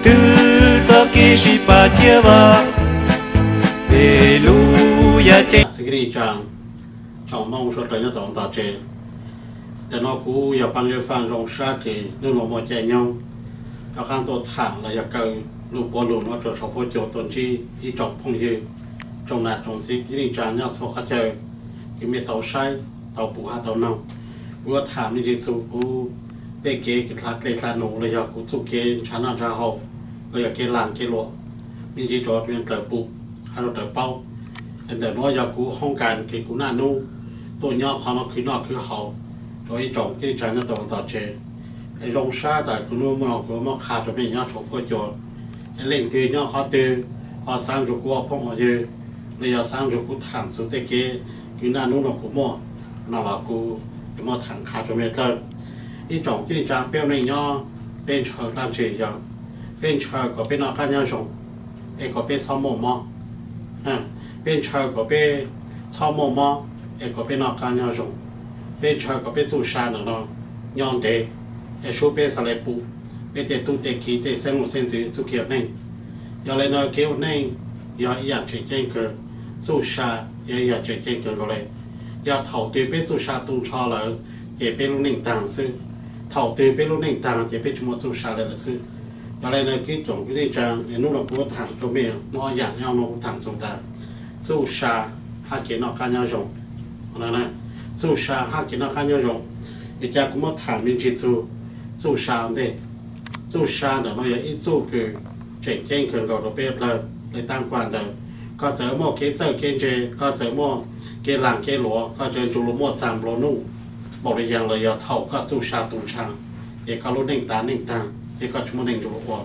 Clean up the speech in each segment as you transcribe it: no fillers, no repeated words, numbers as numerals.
tư cho kia chỉ ba chia ba để lu ya che cái trang trong mong số là nhớ tổng tạo chế để nó cú ya ban yêu phan rong sa kỳ nếu nó một chạy nhau các khán tổ thẳng là ya cầu lục bò lục nó trở thành phố chỗ tuần chi ý trọng phong dư trong là trong xí cái trang nhớ số khác chơi cái mấy tàu sai tàu bù ha tàu nông vừa thảm như thế số cú tê kế cái thắt cái thắt nổ là ya cú chụp kế chán ăn ra hậu là ya kế làng kế lúa như thế cho chuyện tờ bù hay là tờ baoแต่น้อยอยากกูห้องการคือกูน่านู่ตัวย่อเขาเราคือนอกคือเขาโดยจงที่ฉันจะต้องต่อเชไอ้ลงซาแต่กูนู่มันกูมันขาดจะไม่ย่อชกก็โจรไอ้เล่งตีย่อเขาตีพอสร้างจุกูพ่อมาเยอะเลยสร้างจุกูถังสุดเก๋กูน่านู่นกูมั่วน่าว่ากูมั่วถังขาดจะไม่เกินไอ้จงที่ฉันเปรี้ยวในย่อเป็นเชิงการเชียร์เป็นเชิงก็เป็นนักการย่อชงไอ้ก็เป็นสมองมั่งเป็นชาวก็เป็นชาวมอมเอกก็เป็นนักการยาจงเป็นชาวก็เป็นจูชาหนึ่งเนาะย้อนเดไอชูเป็นสลับปูเป็นเตตุเตกีเตเส้นหัวเส้นจืดจูเขียวนี่ยาเลยเนาะเขียวนี่ยาอยากเก่งเกินจูชายาอยากเก่งเกินก็เลยยาเท่าตีเป็นจูชาตุ้งชอเลยเก็บเป็นลูกหนึ่งต่างซื้อเท่าตีเป็นลูกหนึ่งต่างเก็บเป็นชั่วโมงจูชาเลยซื้อยาเลยเนาะกี่จงกี่ได้จังไอ้นู่นเราพูดถังตัวเมียมออยากเอาโน้ตถังสงตา做沙哈给那干样用，那呢，做沙哈给那干样用，人家古么谈明去做沙的，做沙的那也一做个整件可搞到别了来当官的，ก็เจอหม้อเกเจอเกเจก็เจอหม้อเกหลังเกหลัวก็เจอจุลหม้อจามโลนู่บอกเลยยังเลยเท่าก็จูชาตูชาเอกก็รู้หนึ่งตาเอกก็ชั่วโมงหนึ่งจุลหัว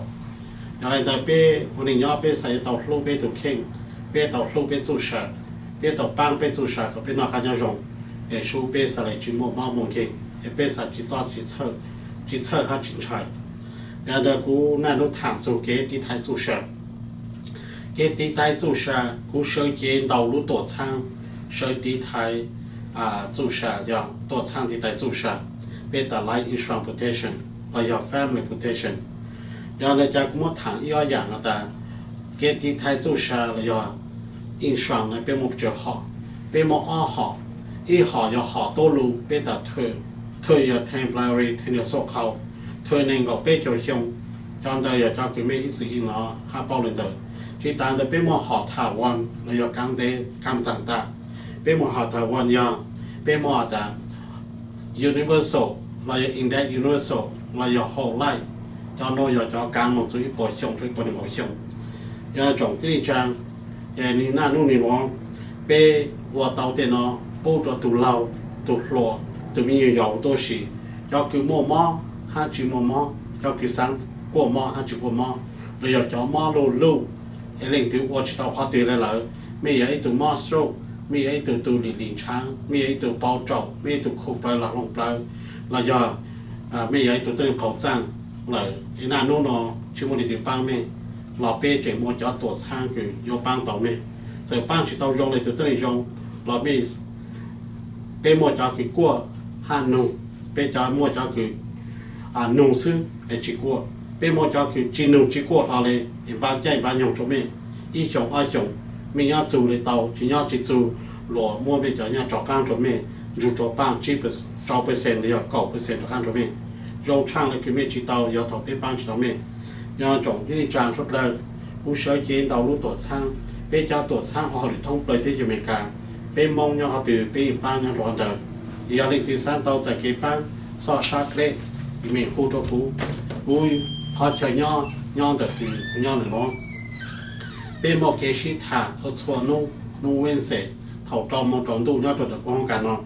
อะไรแต่เป้คนหนึ่งย่อเป้ใส่เตาลูกเป้ถูกเข่ง别到路边做事，别到帮边做事，个别那看见用，诶，手边上来去摸摸摸去，诶，边上去找去测下进菜，然后古那路谈做给地台做事，给地台做事，古手机道路多长，手地台做事要多长地台做事，别到来 insurance protection，来要 family protection，然后呢，家古么谈一样的但。给地台做事了要印刷呢，别么就好，别么好，一好要好多路，别得推要 temporary 推要缩口，推能够别就凶，这样的要叫佢咩意思印了，还包人的，这当的别么好台湾，了要讲的讲等的，别么好台湾要，别么的 universal， 了要 index universal， 了要好来，叫侬要叫讲侬做一波凶，做一波能够凶。要种这张，你那弄你喏，被我到的喏，包着都老都落，都没有多些，要去摸摸，还去摸摸，要去上过摸，还去过摸，你要叫摸路，令到我知道花对了了，没有一度摸手，没有一度都连长，没有一度包罩，没有一度扣不了弄不了，那要没有一度都口罩，来，那弄喏，全部的地方面。เราเป้เจมัวจะตัวช่างคือโยปังต่อเมเจอปังชิดเอายงเลยตัวตัวนี้ยงเราเป้เป้มัวจะคือกลัวฮันนูเป้จะมัวจะคือนูซื้อไอจีกลัวเป้มัวจะคือจีนูจีกลัวเขาเลยเห็นบ้านใจบ้านยงตัวเมอีชงชงมียาจูเลยเตาจียาจีจูหล่อมัวเป้จะยาจอกางตัวเมอยู่ตัวปัง10%เลย9%จอกางตัวเมยงช่างเลยคือเมจีเตายาถอดเป้ปังชิดเอาเม要种这张出来，我手机道路多长，被叫多长，我哋通对啲就未干，被蒙要佢哋被班要攞到，要你第三道在幾班，所殺咧，裡面好多股，會拍出樣的佢樣嚟講，被莫幾時談就錯弄穩勢，頭撞冇撞到要做的光干咯，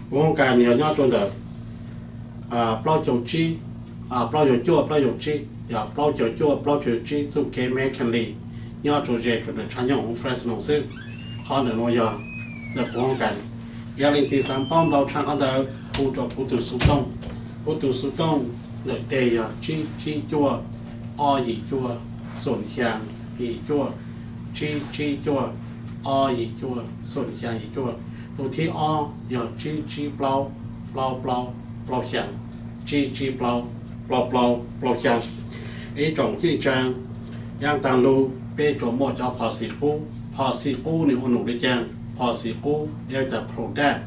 光干要做的包就機包就做包就機。อย่าปล่อยจ่อปล่อยจีจุเกมแมคันลีย่อตัวเจคือในชั้นยังของเฟรชโนซึ่งข้อหนึ่งน้อยย่อเด็กพ้องกันยาลิงที่สามป้อมเราช่างอันเดิมผู้ตุสุต้องเด็กเตยจีจ่ออีจ่อส่วนเฮียงอีจ่อจีจ่ออีจ่อส่วนเฮียงอีจ่อตัวที่อย่าจีเปล่าเฮียงจ chi bao chăng ấy trong cái trang yang tàng lu bê cho một cho phò sĩ cũ nếu ông nụ đi chăng phò sĩ cũ yêu tập pro đa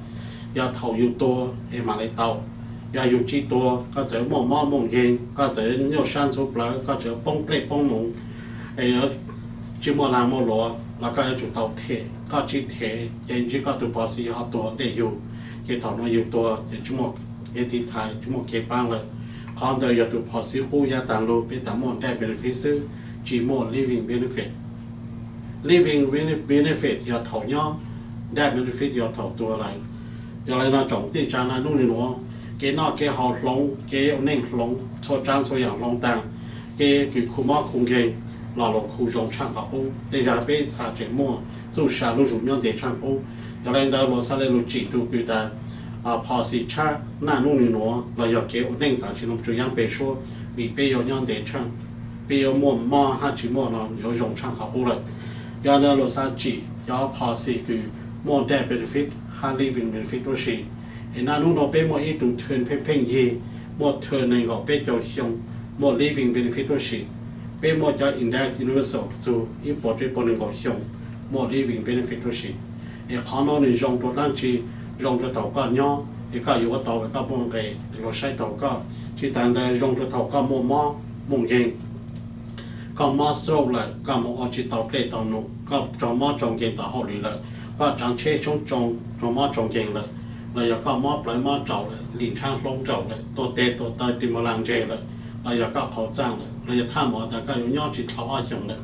yêu thầu yêu tua em mà lấy tàu yêu chi tua có chở mò mông hình có chở nhiều san số bờ có chở bông cây bông nung ấy chỉ mò làm mò lúa là có chủ tàu thể có chi thể hiện chỉ có tụ phò sĩ họ tua để yêu cái thầu nó yêu tua để chúng một cái thị thái chúng một cái bangเลยcòn đời tụ phò sĩ cũ yang tàng lu bê tạm một đại benefit chỉ một living benefit 要投nhauได้ benefit 要投ตัวอะไร要来那种地产那弄的喏给那给好龙给那龙做张做样龙当给库马空间老龙库中唱好不地产被查节目做啥路主要得唱不要来到罗萨来路几度给的พอสิชาหน้านู่นนี่หนัวเราอยากเก็บเน่งต่างชินมจุยังไปชัวมีไปยองเดชังไปยมมอฮัจิมอน有用唱好不了要那罗萨几要พอสิคือมอได้ benefit ฮา living benefit 都是ไอ้นั่นนู่นเราไปมออีดูเทิร์นเพ่งยีมอเทิร์นในก็ไปเจ้าชงมอ living benefit 都是ไปมอจะ index universal จูอีปอดไปปนหนึ่งก็ชงมอ living benefit 都是ไอ้ข้างนอกนี่用ตัวนั่นจี用咗頭家nhỏ，而家有個頭而家幫佢，個細頭家，只但係用咗頭家冇乜冇型，個乜數嚟，個冇我只頭幾頭路，個做乜種型就好嚟啦，個長車種做乜種型啦，嚟又個乜嚟乜做啦，連撐窿做啦，多啲點冇冷啫啦，嚟又個口罩啦，嚟又貪我大家要nhỏ只頭一樣啦。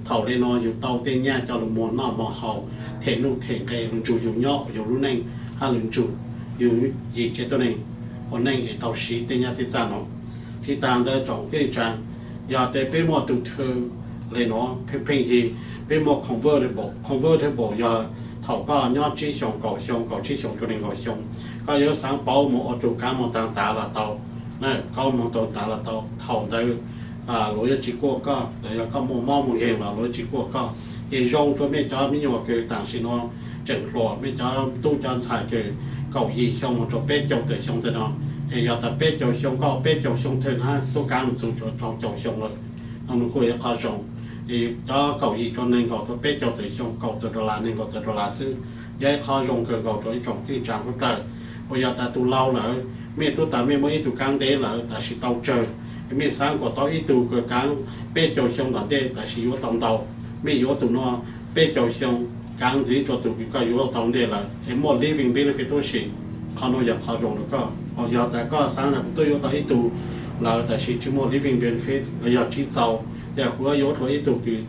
頭你攞要到啲嘢就冇乜冇好，停路停嘅，路做要nhỏ要路寧。他輪住要熱嘅多年，我呢嘅到時定一啲站咯，ที่ตามได้จากที่จันอยากได้เป็นหมดตัวเธอเลยเนาะเพ่งยีเป็นหมด convertible อยากเท่าก็ยอดชี้ชงก่อชี้ชงตัวเองก่อชงก็有三包หมดตัวการหมดต่างตาละเตาเนี่ยเขาหมดตัวตาละเตาเท่าได้攞一支歌ก็เลยก็หมดหมดเองละ攞一支歌ก็ยังยงตัวไม่จ้าไม่ยอมเกิดต่างสิเนาะ整罗没叫都将菜给搞一项目做别叫的项的呢，也要在别叫项搞别叫项的哈，都刚做叫项了，我们可以考上，也叫搞一种能搞做别叫的项搞做到哪能搞做到哪是，也考上个搞做一种可以讲不得，我要在都老了，没都但没没都刚得了，但是到这，没三个到一都个刚别叫项那的，但是有当到，没有都那别叫项。การจีจะถูกก็อยู่ตรงเดียวละเห็นหมด living benefit ตัวสิ่งเขาโน้อยากเขาลงแล้วก็พออยากแต่ก็สร้างแบบตัวอยู่ต่ออีตัวเราแต่สิ่งที่หมด living benefit เราอยากจีเจ้าแต่หัวอยู่ตัวอีตัวคือ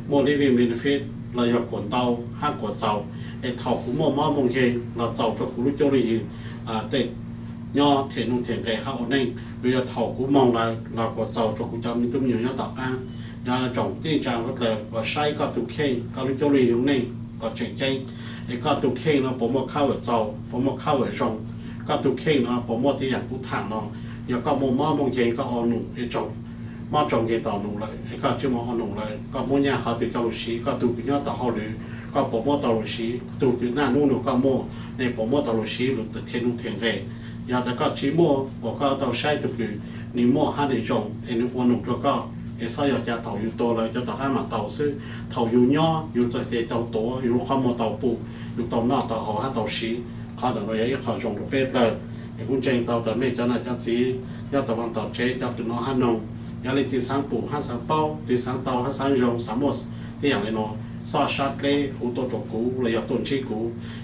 หมด living benefit เราอยากกดเตาห้ากดเจ้าไอ้เท่ากูหมดมามงเองเราเจ้าจะกูรู้เจ้าเลยแต่ย่อเทียนนุ่งเทียนไก่ข้าวนั่งเราอยากเท่ากูมองเรากดเจ้าจะกูจะมีตัวอยู่ย่อต่อกันย่อจงที่จางก็เลยว่าใช้ก็ถูกเข่งก็รู้เจ้าเลยอยู่นั่งก็เจ๋งเจ๋งไอ้ก็ตุกเข่งเนาะผมว่าเข้าเจ้าผมว่าเข้ารงก็ตุกเข่งเนาะผมว่าที่อย่างกูถามเนาะอย่างก็มอมงเข่งก็เอาหนูไอ้จงมอจงเกี่ยวต่อหนูเลยไอ้ก็จะมาเอาหนูเลยก็มุ่งยาเขาติดเจ้าลูกชีก็ตุกยอดต่อเขาเลยก็ผมว่าต่อลูกชีตุกหน้านู่นหนูก็มั่วในผมว่าต่อลูกชีหลุดแต่เทียนนุ่งเทียนเร่อยากแต่ก็ชี้มั่วผมก็ต่อใช้ตุกนี่มั่วห้าในจงไอ้หนูวันหนูก็ไอ้สายจะเต่าอยู่ตัวเลยจะต่อให้มาเต่าซื้อเต่าอยู่ย่ออยู่จะเต่าตัวอยู่ข้ามเต่าปูอยู่ตรงนอกเต่าหอให้เต่าชีข้าแต่เราอยากขอจงตัวเป็ดเลยไอ้คุณเจงเต่าแต่ไม่จะน่าจะสียอดตะวันเต่าเจ๊จะตัวน้องฮันนงยาลิตีสังปูฮันสังเป้าตีสังเต่าฮันสังยงสามหมดที่อย่างไรเนาะซอชัดเลยหูตัวจกูเลยอยากต้นชีกู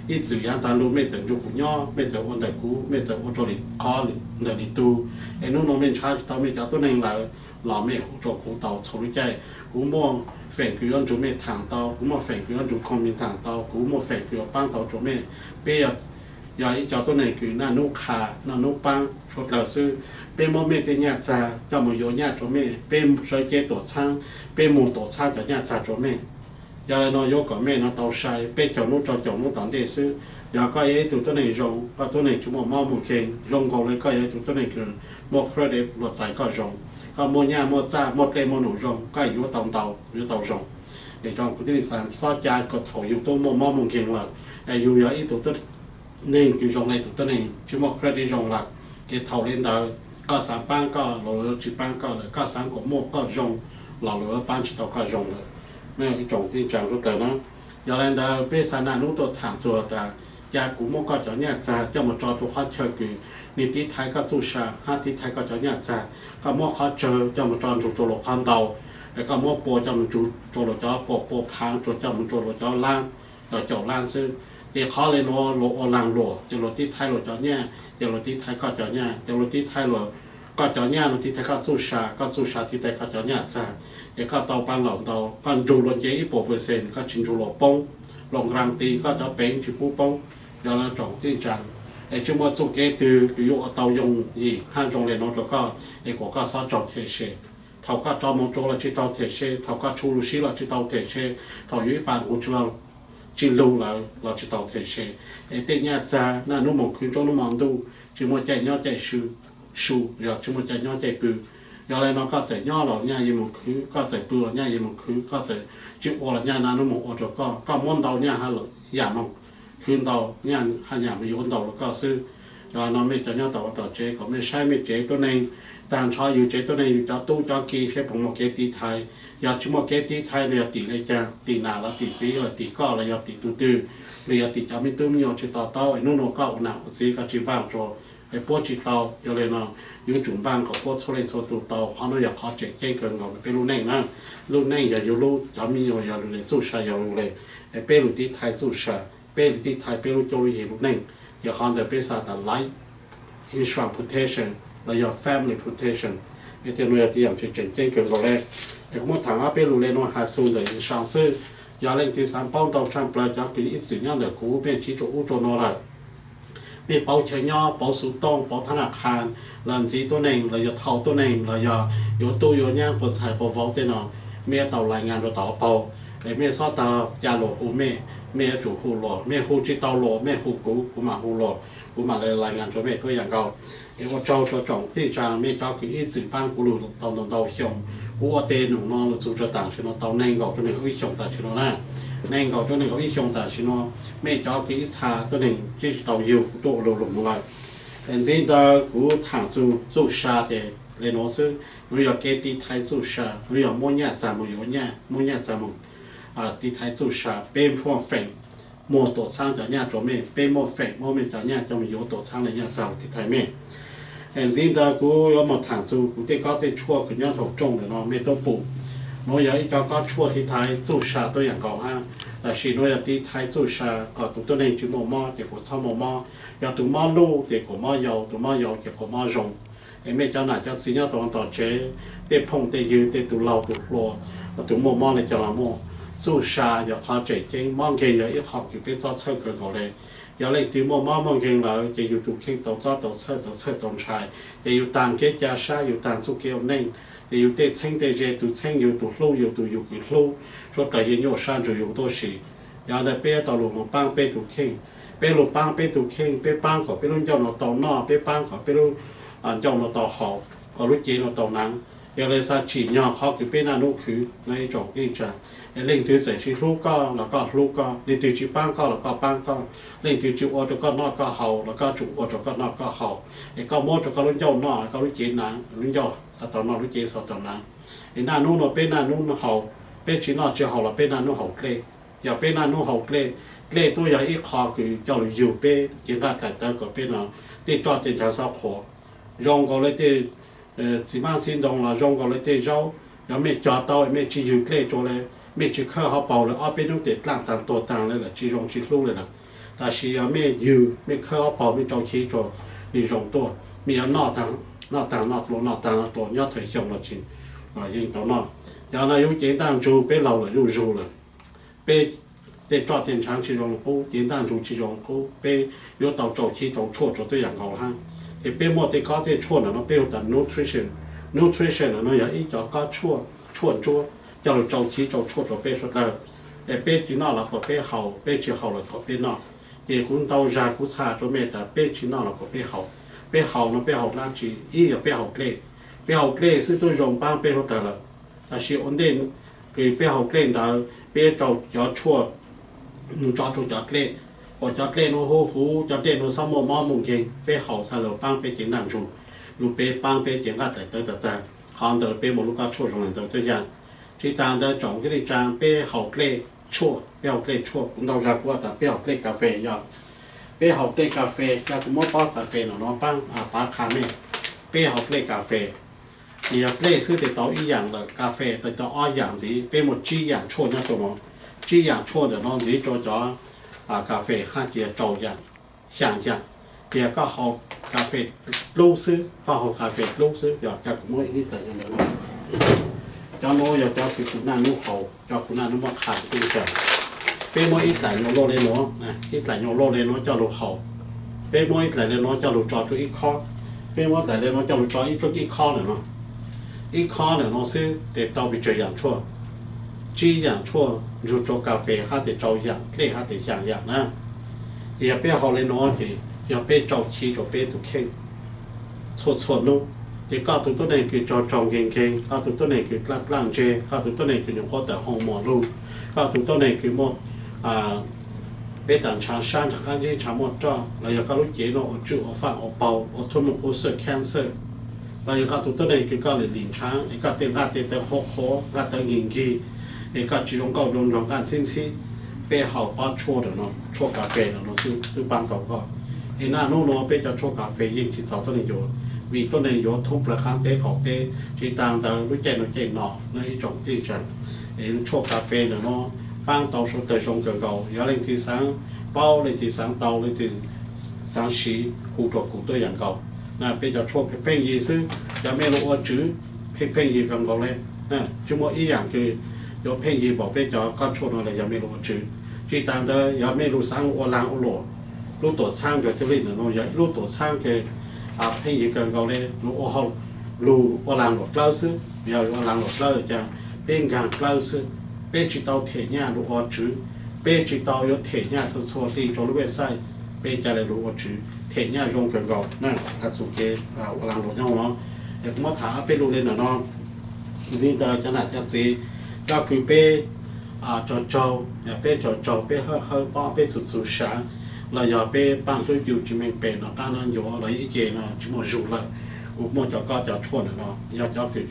อีจุยานตาลูไม่เจอจุกย่อไม่เจอวันแต่กูไม่เจอวันจริตคอเดี๋ยวนี้ตูไอ้นู่นน้องเป็นชาติเต่าไม่จะตัวเองเลย老妹做古道处理在古莫反馈按做咩談到，古莫反饋按做抗面談到，古莫反饋幫到做咩？比如有一叫做那句那努卡那努幫，說老師比莫咩嘅嘢咋，要麼有嘢做咩？比水嘅多餐，比冇多餐嘅嘢咋做咩？有人nói有個咩nó tàu sai，比叫努做叫努當地師，有個嘢做ตัวnày用，個ตัวnày chúng mau một kiện用過嚟個嘢做ตัวnàyคือ冇 credit 落在個用。ก็โมญาโมจ้าโมเตโมหนูจงก็อยู่ตรงเตาอยู่เตาจงไอ้จงคุณที่สามซอจานก็ถอยอยู่ตัวโมมอมงเก่งหลักไอ้อยู่อย่างอีตัวตัวหนึ่งอยู่จงในตัวหนึ่งชื่อโมเครดิจงหลักเกี่ยวเท่าเล่นดาว có sáng ban có lỗ chỉ ban có là có sáng của mua có rong lỗ ban chỉ tao có rong rồi mấy cái trồng thì chẳng có cái nó giờ lên đó bây giờ là lúc tôi thẳng rồi ta nhà cũng mua có cho nhà già cho một trò tụ họ chơi cứ nị tí thái có chú sa hai tí thái có cho nhà già có mua họ chơi cho một trò tụ lỗ khăn đầu có mua bò cho một tụ lỗ cho bò phang cho một tụ lỗ cho lan rồi chỗ lan sư thì khó lên nó lỗ làng lỗ cho lỗ tí thái lỗ cho nhà cho lỗ tí thái có cho nhà cho lỗ tí thái lỗ có cho nhà lỗ tí thái có chú sa tí thái có cho nhà già thì có tàu ban lỏng tàu còn dù lỗ chế ít bộ phần có chính dù lỗ bông lồng răng tí có cho bén chỉ bút bông giờ là trồng trên tràn để chúng ta dùng cái từ ví dụ tàu dùng gì hai trong này nó cho có để có sao trồng thể chế thầu có cho một chỗ là chỉ tàu thể chế thầu có chu xí là chỉ tàu thể chế thầu dưới bàn của chúng ta chỉ lưu là chỉ tàu thể chế để tên nhà già là nó một khuyến trong nó mòn đâu chỉ một chạy nhau chạy su rồi chỉ một chạy nhau chạy bự giờ này nó có chạy nhau là nhà gì một khuyến có chạy bự là nhà gì một khuyến có chạy chịu là nhà nào nó một ở chỗ có món tàu nhà hay là giảm không khuyên tàu nhà hai nhà mình dùng tàu là có sư rồi nó mới cho nhau tàu chế có mới sai mới chếตัวnày tàn choอยู่chếตัวnày cho tu cho kia sẽ bằng một cái tí thái giờ chỉ một cái tí thái là tỷ này cha tỷ nào là tỷ gì là tỷ co là tỷ tu tư là tỷ cho mình tu nhiều chỉ tàu ấy nó có nào gì có chỉ vang choไอ้พวกจิตเตาอย่างไรเนาะยุ่งจุ่มบ้านกับพวกโซเลนโซตูเตาเขาเนี่ยอยากเขาเจ๊เจ๊เกินเราเป็นลูกแน่นะลูกแน่อย่าอยู่ลูกจะมีอย่าอยู่เลยจู่ชายอย่าอยู่เลยไอ้เป็นลูกที่ไทยจู่ชายเป็นลูกที่ไทยเป็นลูกโจรเห็นลูกแน่อย่าเขาจะเป็นศาสตร์ life insurance protection แล้วอย่า family protection ไอ้เจ้าหนุ่ยที่อย่างเจ๊เจ๊เกินเราเลยไอ้พวกถามว่าเป็นลูกเล่นว่าหาซูเลยสั่งซื้ออย่าเล่นที่สามป้องเตาช่างปลาจะกินอีกสิ่งอย่างเดียวกูเป็นชี้จุดอุจจาระเลยมีเป้าเชียร์ย่อเป้าสุดตรงเป้าธนาคารหลังสีตัวหนึ่งเราจะเท่าตัวหนึ่งเราจะอยู่ตู้อยู่ย่างปนใส่ปนวอลเตนอเมียเต่ารายงานเราต่อเป้าไอ้เมียซอตายาโหลหูเมียจูหูโหลเมียหูจีเตาโหลเมียหูกูมาหูโหลกูมาเลยรายงานตัวเมียตัวอย่างเราไอ้ว่าเจ้าตัวจ่องที่จางเมียเจ้าคืออีสื่อบ้านกูรู้ตอนเตาชงกูว่าเตนหนุ่มนอนเราจูจะต่างชิโนเตาแนงกอกตัวหนึ่งวิชงต่างชิโนน่าแนงกอกตัวหนึ่งวิชงต่างชิโนเมียเจ้าคืออีชาตัวหนึ่งที่เตาอยู่ตัวหลงมาแต่จริงๆกูถามจูชาเดเลยน้องซึ่งเราอยากเกตีไทยจูชาเราอยากมั่วเนี่ยจามุอยู่เนี่ยมั่วเนี่ยจามุตีไทยจูชาเป็นพวกแฝงมั่วตัวช่างจะเนี่ยจอมเมเป็นมั่วแฝงมั่วเมจะเนี่ยจะมีอยู่ตัวช่างเลยเนี่ยจาตีไทยเมแต่จริงๆกูอยากมาถามกูได้ก็ได้ชั่วคือเนี่ยถูกจงเลยเนาะไม่ต้องปลูกเราอยากอีกก็ชั่วที่ไทยจูชาตัวอย่างเก่าฮะแต่สิ่งเราที่ไทยจูชาก็ตัวนึงจุดมั่วเด็กหัวช่างมั่วอยากตัวมั่วลูกเด็กหัวมั่วยาวตัวมั่วยาวเด็กหัวมั่วจงไอ้แม่เจ้าหน้าเจ้าสิ่งนี้ตัวต่อเจ๊เด็กพงเด็กยืนเด็กตัวเราตัวครัวตัวมั่วเลยจะละมั่วจูชาอยากเขาเจ๊จริงมั่งเก่งอยากอีกเขาคือเป็นเจ้าเชิดเกินเขาเลยอยากเล่นตัวมั่งเก่งแล้วจะอยู่ตัวเข่งตัวเจ้าตัวเชิดตรงชายจะอยู่ต่างเกจชาอยู่ต่างสุเกี่ยวนิ่งจะอยู่เตะเช่งเตะเจตัวเช่งอยู่ตัวลู่อยู่ตัวอยู่กี่ลู่ช่วยกันยังอยู่ชั้นจะอยู่ตัวสีอยากได้เป้ต่อหลวงปังเป้ตัวเข่งเป้หลวงปังเป้ตัวเข่งเป้ปังขอเป้รุ่นเจ้าหน้าต่อหน้าเป้ปังขอเป้รุ่นเจ้าหน้าต่อหอบขอรุ่นเจหน้าต่อนังอยากเลยซาฉีหน้าเขาคือเป้หน้านุคือในจงยิ่งจังเล่นตัวใจชีลูกก็แล้วก็ลูกก็เล่นตัวจีปังก็แล้วก็ปังก็เล่นตัวจีอวดก็นอกก็เห่าแล้วก็จุอวดก็นอกก็เห่าไอ้ก็มดก็รุ่นเจ้าหน้าก็รุ่นเจนังรุ่นเจ้าตอนนอนรุ่นเจสตอนนั้นไอ้หน้านู้นเป็นหน้านู้นเห่าเป็นจีนอจะเห่าแล้วเป็นหน้านู้นเห่าเกลอย่าเป็นหน้านู้นเห่าเกลเกลตัวอย่างอีกคอคือเจ้าอยู่เป็นจีนก็แต่แต่ก็เป็นเราที่จอดเป็นชาวสาวขอยองก็เลยที่จีบ้านจีนตรงเรายองก็เลยที่เจ้าอย่าไม่จอดเตาไม่จีอยู่เกลตัวเลยไม่จีเข้าเขาเป่าเลยอ้อเป็นต้องเด็ดล่างต่างตัวต่างเลยแหละจีรงจีลูกเลยนะแต่ชีอย่าไม่อยู่ไม่เข้าเขาเป่าไม่จองชีตัวมีรองตัวมีนอกทางนอกต่างนอกตัวยอดถอยชงเราจริงยิงตัวนอกอย่างนั้นยุ่งเจนต่างจูเป็นเราเลยยุ่งจูเลยเป็นเด็กจอดเต็มช้างชีรงกูเจนต่างจูชีรงกูเป็นยศเต่าโจชีเต่าชั่วตัวอย่างเขาฮะแต่เป็นหมดที่เขาที่ชั่วน่ะเราเป็นแต่ nutrition น่ะเราอย่างอีจอก็ชั่วจั่ว叫了早期就错别说的，别只那了个别好，别只好了个别那，也管到家古差做咩的，别只那了个别好，别好呢别好垃圾，一也别好给，别好给是都用帮别说的了，但是我哋佢别好给但别就有错，抓住就给，我就给侬好就给侬什么毛毛嘅，别好才了帮别简单做。ลูเป้ปังเป้เจียงก็แต่คอนเดอเป้หมดลูกก็ชั่วตรงนั้นตัวอย่างที่ตามเดอจ่องก็ได้จางเป้เขาเกล้ชั่วเป้าเกล้ชั่วผมเราอยากว่าแต่เป้าเกล้กาแฟยอดเป้เขาเกล้กาแฟจะกูมั่วป้อกาแฟหนอน้องปังปาคาเม่เป้เขาเกล้กาแฟอยากเกล้ซื้อแต่ต่ออีอย่างเลยกาแฟแต่ต่ออ้อยอย่างสิเป้หมดจี้อย่างชั่วนะตัวน้องจี้อย่างชั่วเดี๋ยวน้องสิจ่อกาแฟห้าเกียร์โจอย่างอย่างเกียร์ก็เขากาแฟลูกซื้อก็เขากาแฟลูกซื้ออยากจะกูมั่วนี่แต่ยังไงเจ้าโน้อยากจะคือคุณน้านุ่งเขาเจ้าคุณน้านุ่งมาขายตัวเจ้าเป็นมวยอีกหลายโลเลยเนาะนะอีกหลายโลเลยเนาะเจ้าลูกเขาเป็นมวยอีกหลายเลยเนาะเจ้าลูกจอตัวอีกข้อเป็นมวยหลายเลยเนาะเจ้าลูกจออีกตัวอีกข้อเนาะอีกข้อเนี่ยเนาะซื้อเด็ดเต้าไปเจออย่างชั่วจี้อย่างชั่วอยู่โจกาแฟห้าเด็ดเจ้าอย่างเล่ห้าเด็ดอย่างนะอย่าไปเขาเลยเนาะที่อย่าไปเจ้าขี้เจ้าไปตุกเข่งชดนู้ที่ก็ตัวตัวนี้คือจอจองเก่งๆก็ตัวนี้คือกล้างเจก็ตัวตัวนี้คืออย่างพอแต่ห้องหมอลูกก็ตัวตัวนี้คือหมดเป็นต่างชาติจากการที่ชาวหมดจ้าเราอยากรู้เจโนจู่ฟังเป่าทุ่มอุศแคนเซอร์เราอยากตัวนี้คือก็เลยหลิงช้างไอ้ก็เต้นก็เต้นแต่โคก็เต้นยิงกีไอ้ก็จีนก็ลงการสิ้นชีเป็นหาวป้าชั่วเนาะชั่วกาแฟเนาะซื้อบางตัวก็ไอ้หน้าโน้นเป็นจะชั่วกาแฟยิ่งที่เจ้าตัวนี้อยู่vìตัวนี้อยู่ทุบประคังเตะของเตะที่ต่างแต่รู้ใจหน่อยใจหน่อในจงที่จันเห็นโชคกาแฟเนาะบ้างเตาสุดแต่ชงเก่าๆอย่างเล่นที่สังเป้าเลยที่สังเตาเลยที่สังสีกูตัวอย่างเก่าน่ะเป็นจะโชคเพ่งยีซึ่งจะไม่รู้ว่าจื้อเพ่งยีกันเก่าเลยน่ะชั่วโมงอีอย่างคือโยเพ่งยีบอกเป็นจะก็โชคอะไรยังไม่รู้ว่าจื้อที่ต่างแต่ยังไม่รู้สังว่าล้างอุโลรู้ตัวช่างกับเจ้าลิ้นเนาะยังรู้ตัวช่างคือให้ยืกันเขาเลยรู้ว่าเขารู้ว่าหลังหลดเล่าซื้อเดี๋ยวว่าหลังหลดเล่าจะเป็นการเล่าซื้อเป็นจิตเอาเทียนรู้ว่าจื้อเป็นจิตเอา有เทียนส่วนที่จอรู้เว็บไซต์เป็นจะได้รู้ว่าจื้อเทียนยงกันเขานั่นอาสุเกว่าหลังหลดเนาะเด็กมาถามเป็นรู้เลยนะน้องนี่แต่จะน่าจะสิก็คือเป็นจออย่าเป็นจอเป็นเขาป้อเป็นสุดๆช้าเราอย่าไปปั้งช่วยอยู่ที่มันเป็นนะการนั้นอยู่อะไรอีกเจนะที่มันรู้เลยอุปโภคก็จะชวนนะอย่าคือ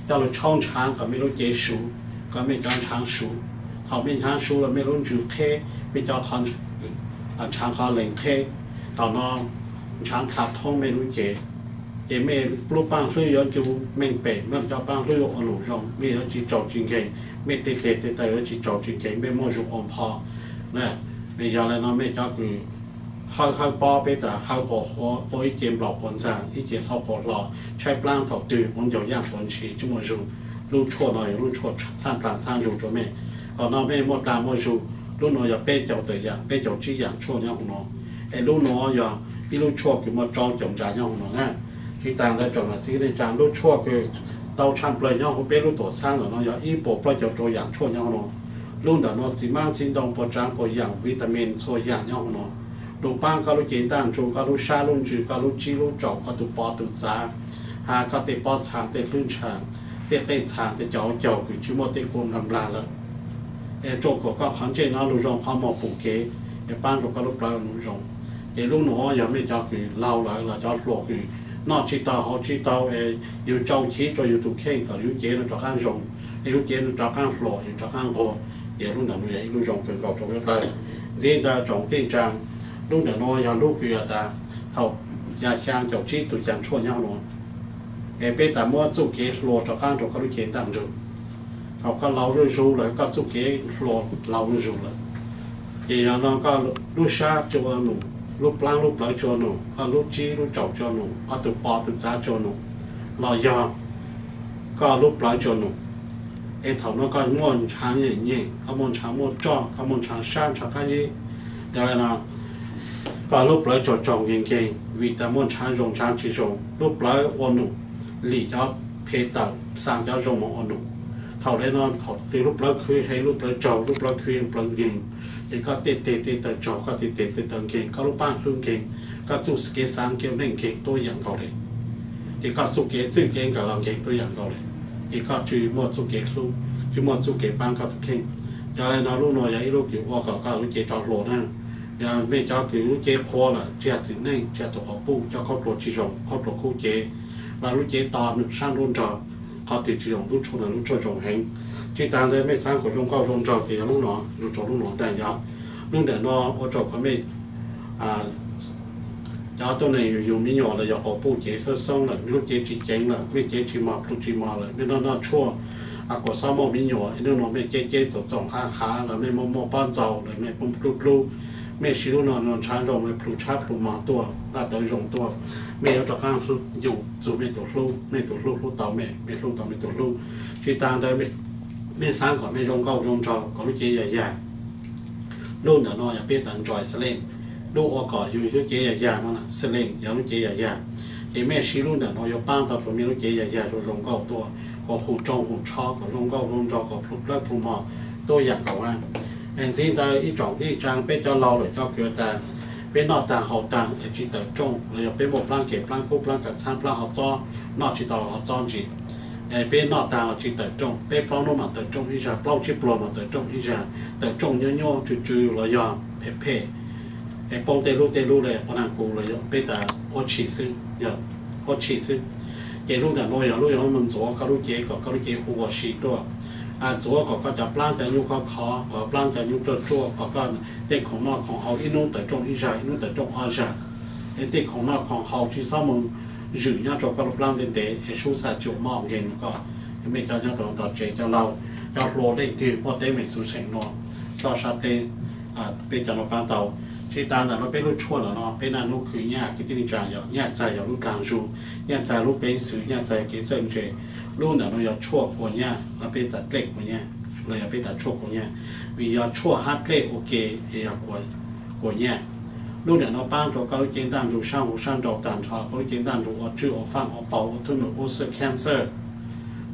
ถ้าเราช่องช้างก็ไม่รู้เจสูก็ไม่การช้างสูเขาไม่ช้างสูเราไม่รู้จุดแค่ไม่จะทันช้างเขาเล่นแค่ตอนนั้นช้างขาดท้องไม่รู้เจไม่รู้ปั้งช่วยย้อนจูมันเป็นเมื่อจะปั้งช่วยอนุรงไม่ย้อนจีจอจริงเก่งไม่เตะแต่ย้อนจีจอจริงเก่งไม่มั่วจุของพอนะไม่ยอมเลยนะไม่ชอบคือเขาปอไปแต่เขาก็โอ้ยเกมหลอกคนสร้างที่เกมเขาก็หลอกใช้ปล้างถอดตื่นมันจะย่างคนชีจุ่มจูรู้ชั่วหน่อยรู้ชั่วสร้างต่างสร้างจูตัวแม่ตอนนั้นแม่หมดตามมจูรู้หน่อยอย่าเป๊ะเจ้าตัวอย่างเป๊ะเจ้าชี้อย่างชั่วอย่างน้องไอ้รู้หน่อยอย่าที่รู้ชั่วคือมาจองจงใจอย่างน้องนะที่ต่างได้จงนะที่ได้จางรู้ชั่วคือเตาช่างเปลือยอย่างเขาเป๊ะรู้ตัวสร้างหรอน้องอย่าอีโปเปลือยเจ้าตัวอย่างชั่วอย่างน้องรุ่นเดี๋ยวน้องสิมาสินดองปวดจางปวดอย่างวิตามินชั่วอย่างอย่างน้องดูป้างก็รู้เกณฑ์ต่างจูก็รู้ชาลุ่นจืก็รู้จีรู้จอกก็ดูปอดูจ้าหาก็เตะปอช้างเตะลื่นช้างเตะช้างเตะเจ้าคือชิโมเตะกุมลำลาแล้วโจก็ขันเจน้ารู้รองความหมอปุกเก๋ป้างก็รู้ปลารู้รองลูกหนูยังไม่เจ้าคือเล่าเลยเราเจ้าหลอกคือนอกชิตาเขาชิตาอยู่เจ้าชี้จะอยู่ตุกเข่งก็อยู่เจนจะข้างรองอยู่เจนจะข้างหล่ออยู่จะข้างคอลูกหนูยังรู้รองคือเขาตรงนี้ได้เจนได้จงเต้นจังลูกเดี๋ยวน้อยลูกคือแต่เท่ายาช่างเจ้าชี้ตัวอย่างช่วยยังน้อยเป็นแต่เมื่อจุกเกลจะข้างตัวเขาลูกเขียนต่างจุดเขาก็เรารู้เลยก็จุกเกลเรารู้เลยอย่างนั้นก็ลูกชาจวนหนูลูกปลางลูกปลายจวนหนูก็ลูกจีลูกเจ้าจวนหนูเอาตัวปอตัวจ้าจวนหนูเรายอก็ลูกปลายจวนหนูเท่านั้นก็ม้วนช้างอย่างนี้เขาม้วนช้างม้วนจ้อเขาม้วนช้างช่างช้างข้างนี้เดี๋ยวนะก็ลูกปลายจดจงเก่งๆวิตามินช้างรงช้างจีรงลูกปลายอ่อนหนูหลีจะเพตาสร้างจะรงอ่อนหนูเท่าไรนอนเขาตีลูกปลายคือให้ลูกปลายจอลูกปลายคือปลายเก่งก็เตะจอก็เตะเก่งก็ลูกป้างคือเก่งก็จุสเกสามเก่งเล่นเก่งตัวอย่างเขาเลยก็สุเกจื้อเก่งกับเราเก่งตัวอย่างเขาเลยก็จื้อมัวสุเกลูกจื้อมัวสุเกป้างกับเก่งอย่างไรนอนลูกน้อยอย่างลูกอยู่ว่าก็ลูกเกจอดโหลนะอย่างไม่เจ้าคือลูกเกพอละเจ้าถึงนั่งเจ้าตัวเขาปูเจ้าเขาตัวจีจงเขาตัวคู่เก là lúc chế to mình sang luôn trò họ thì chỉ dùng lúc chung là lúc cho dùng hành chỉ ta đây mấy sáng của trong cao trong trò thì lúc nó lúc trò lúc nó tại nhau lúc để nó ở trò có mấy cháu tôi này dùng mấy nhỏ là giờ có bù chế sơ xong là lúc chế chỉ chén là mấy chế chỉ mọc lúc chỉ mọc là nên nó chua có sao mà mấy nhỏ nên nó mấy chế trồng há là mấy mò bán dầu là mấy bông lú mấy xí lúc nó chán rồi mấy plu cháp plu mỏ tua là tới dùng tua mấy ở trong hàng dùng mấy tổ lú tàu mấy tổ lú chỉ ta đây mấy sáng còn mấy dùng cao dùng trò có lúc chế dài luôn là nó biết tận tròi lên lúc ở cỏอยู่lúc chế dài nó là lên giờ lúc chế dài thì mấy xí lúc là nó có ban tập rồi mấy lúc chế dài rồi dùng cao tua có hủ trâu hủ chó có dùng cao dùng trò có plu lắc plu mỏ tôiอยากcầu ăn anh xin ta ít trọng ít trang biết cho lâu rồi cho kiểu ta biết nọ ta hậu ta chỉ tập trung rồi biết một plan kẹp plan cúp plan cả sang plan học cho nọ chỉ tàu học cho chỉ biết nọ ta là chỉ tập trung biết plan nó mà tập trung ít ra plan chỉ plan mà tập trung ít ra tập trung nhau chú rồi giờ phê bông tê lu này con ăn cù rồi biết ta có chỉ sư giờ có chỉ sư cái lúc nào lúc nào mình做cái lúc chế hồ xí đó chỗ cóจะ plan แต่ยุคเขาก็ plan แต่ยุคตัวก็เด็กของนอกของเขาอินุ่งแต่จงอิจฉาอินุ่งแต่จงอาจารย์เด็กของนอกของเขาที่สมองยืนยันตัวก็ plan เด็กๆชูสัจจุมองเห็นก็ไม่จะยังต้องตัดใจจะเราจะโลได้ที่พอได้ไม่สุดเสียงนอสอชัดเลยเป็นจะเราปานเตาที่ตาแต่เราเป็นลูกชั่วแล้วเนาะเป็นนั่นลูกคือยากที่นี่จ่ายยากใจอย่างลูกกลางชูยากใจลูกเป็นสื่อยากใจเกี่ยวเจลูกเนี่ยเราอยากชั่วคนเนี่ยเราเป็นตัดเล็กคนเนี่ยเราอยากเป็นตัดชั่วคนเนี่ยวิญญาณชั่วฮัตเล็กโอเคอยากคนเนี่ยลูกเนี่ยเราบ้านเราก็รู้เจนด้านดูช่างหูช่างดอกต่างชาเขารู้เจนด้านดูอดชื่ออดฟังอดเป่าอดทุ่นอดอุศแคนเซอร์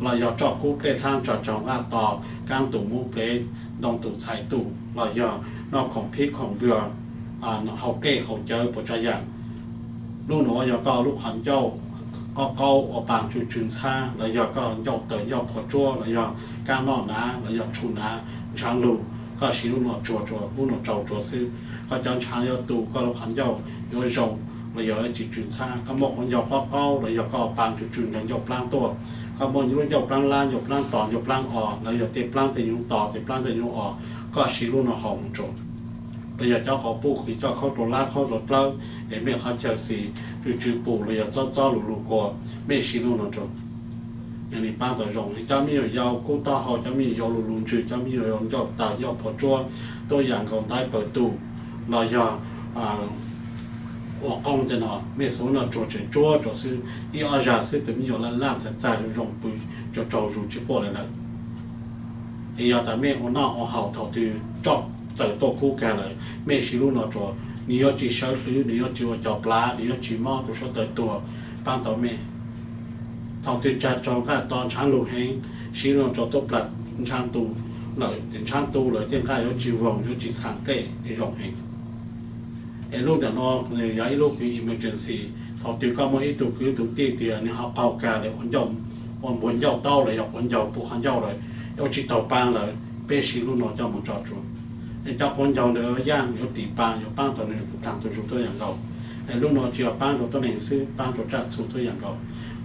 เราอยากเจาะกู้เกล้ทางเจาะจองอาต่อกลางตู่มูเปลนดองตู่ใส่ตู่เราอยากนอกของพิษของเบื่อเขาเก้เขาเจอปัจจัยอย่างลูกหนูอยากก็ลูกขันเจ้าก็เกาออกปางจุนซ่าแล้วอยากก็ยกเตยยกพอจั่วแล้วอยากการนอนน้าแล้วอยากชุนน้าช้างลูกก็ชี้ลูกหนูจั่วลูกหนูเจ้าจั่วซื้อก็จังช้างยกตู่ก็ลูกขันเจ้ายกจงแล้วอยากจิจุนซ่าก็บอกคนยกก็เกาแล้วอยากก็ปางจุนกันยกปลางตัวก็บอกลูกยกปลางล้านยกปลางต่อยกปลางออกแล้วอยากเตะปลางแต่ยุงต่อเตะปลางแต่ยุงออกก็ชี้ลูกหนูหอมจงเราอยากเจ้าขอปูคือเจ้าเข้าตัวลาดเข้าตัวเต้าเอ็มเอเขาเชลซีจืดปูเราอยากเจ้าลูกกัวไม่ชิลูนจงอย่างนี้ป้าตัวจงเจ้ามีอยู่ยาวกู้ต่อเขาเจ้ามียาวลุนจืดเจ้ามีอยู่ยาวตายาวพอจั่วตัวอย่างของใต้เปิดตู้เราอยากออกกองจะหนอไม่สนเราจั่วซื้ออีอาจารย์ซื้อแต่มีอยู่ล้านจะจ่ายจงปุยจะเจ้ารูจิโป้เลยนะไอ้ยาแต่ไม่เอาหน้าเอาเห่าเท่าที่จบจะตัวคู่กันเลยไม่ชิลูนอจอ你要去小水，你要去叫ปลา你要去猫都说得多，帮到没？他对家长看当长路行，形容叫多ปลา长度，เลยถึง长度เลยที่ข้า要去วง要去长เกะในรง行。ไอ้ลูกเดี๋ยวนอกเลยย้ายลูกคือ emergency เขาติดก็มาอีตัวคือตัวตีเตียนี่เขาเป่าแกเลยวันยอมวันบนยอเต้าเลยวันยอผู้ขันยอเลย要去到班เลยเป็น形容นอก叫มันจอด住。เจ้าคนเจ้าเนื้อย่าง有底班有班ตัวนึงต่างตัวชุดตัวอย่างเราไอ้ลูกน้องเจ้า班ตัวตัวหนึ่งซื้อ班ตัวจัดชุดตัวอย่างเรา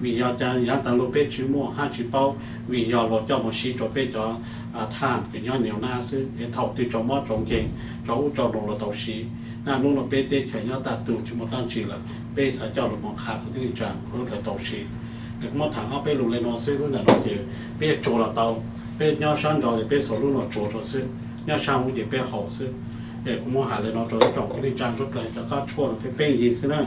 วิญญาณยาต่างโลเป้ชิโม่5 เป้าวิญญาณเราเจ้ามันชี้จอเป้จอท่านเป็นย้อนเหนียวหน้าซื้อไอ้เท่าที่จอมอจงเก่งจออุจอลงเราตัวชี้หน้าลูกเราเป้เตะเฉยยาตัดตูชิโม่ตั้งจีละเป้สายเจ้าเรามองขาดที่นี่จังรู้เราตัวชี้เด็กมอถังเอาเป้ลูกเลยนอซื้อรุ่นไหนเราเจอเป้โจเราเตาเป้ย้อนชั้นจอเป้สอนรุ่นเราโจเราซื้อช่างวิธีเป็น好事，我们还在那做一种给你讲出来，这个错了，变意思呢。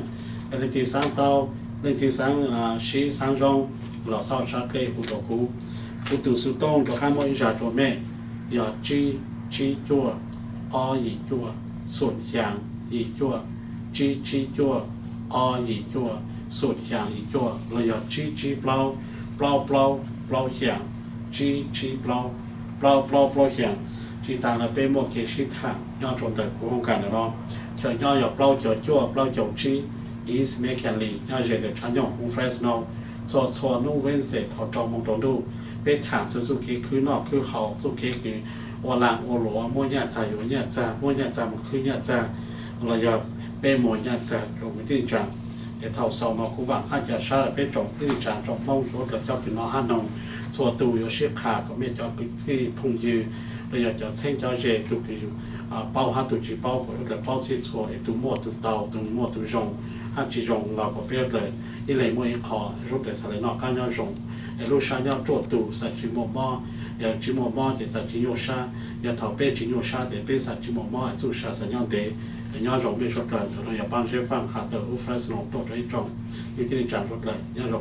那第三刀，那第三西三种，老少杀给胡多股，胡读书东就看我一下做咩，要鸡做，一做，顺向一做，鸡做，一做，顺向一做，เรา要鸡เปล่า向，鸡เปล่า向。ที่ต่างเราเป็นโมเกชิทางย่อตรงแต่กูของกันเนาะเชิญย่อหยอกเปล่าเจ้าจั่วเปล่าเจ้าชีอีสเมคันลีย่อเจเดชันย่อฮูเฟรสโนโซนู่เวนเซทอจอมงตรงดูเป็นฐานสุขีคือนอกคือเขาสุขีคือวลางโอโหลมัวญาใจอยู่ญาใจมัวญาใจมันคือญาใจเราอยากเป็นมัวญาใจลงไปที่จัง để thầu sau nó cũng vàng hai chả sa bên trong cái tràn trong mông chỗ là cho cái nó hát nông cho tù yếu siết khả có biết cho cái phùng dư bây giờ cho xem cho dễ tụ cái bao hát tụ chỉ bao của là bao xịt cho để tụ mua tụ tàu tụ mua tụ rồng hát chỉ rồng là có biết là cái này mua khó rút để xài nó cá nhau rồng để lúc sáng nhau trộn tụ xài chỉ một mò chỉ một mò thì xài chỉ nhiều sa giờ thầu bê chỉ nhiều sa để bê xài chỉ một mò chú sa xài nhau để nhau rồng bê rút lại rồi nhà ban sẽ phang khá từ ufres nó tốt đấy trong như thế này chẳng rút lại nhau rồng